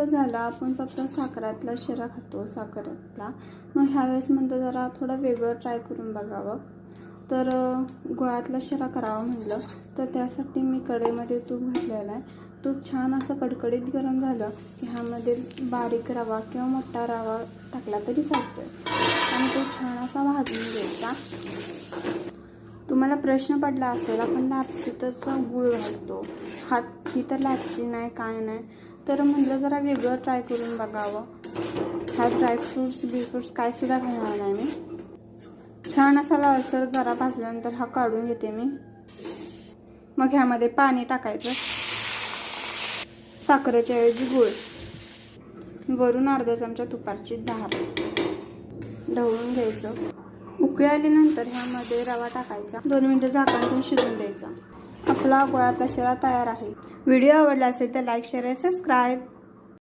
दिवस झाला आपण फक्त साखरातला शिरा खातो, साखरातला. मग ह्यावेळेस म्हणतं जरा थोडं वेगळं ट्राय करून बघावं. तर गुळातला शिरा करावा म्हटलं. तर त्यासाठी मी कढईमध्ये तूप घातलेलं आहे. तूप छान असं कडकडीत गरम झालं की ह्यामध्ये बारीक रवा किंवा मोठा रवा टाकला तरी चालतोय आणि तो छान असा भाजून घ्यायचा. तुम्हाला प्रश्न पडला असेल, आपण लापसीतच गूळ घालतो, ही तर लापसी नाही, काय नाही. तर म्हटलं जरा वेगळं ट्राय करून बघावं. ह्यात ड्रायफ्रूट्स बिफ्रूट्स काय सुद्धा घालणार नाही मी. छान असा लालसर जरा भाजल्यानंतर हा काढून घेते मी. मग ह्यामध्ये पाणी टाकायचं, साखरेच्या ऐवजी गूळ, वरून अर्धा चमचा तुपाची धार ढवळून घ्यायचं. उकळी आल्यानंतर ह्यामध्ये रवा टाकायचा, 2 मिनिटं झाकण ठेवून शिजून द्यायचा. आपला गुळातला शिरा तयार आहे. व्हिडिओ आवडला असेल तर लाईक, शेअर आणि सबस्क्राईब.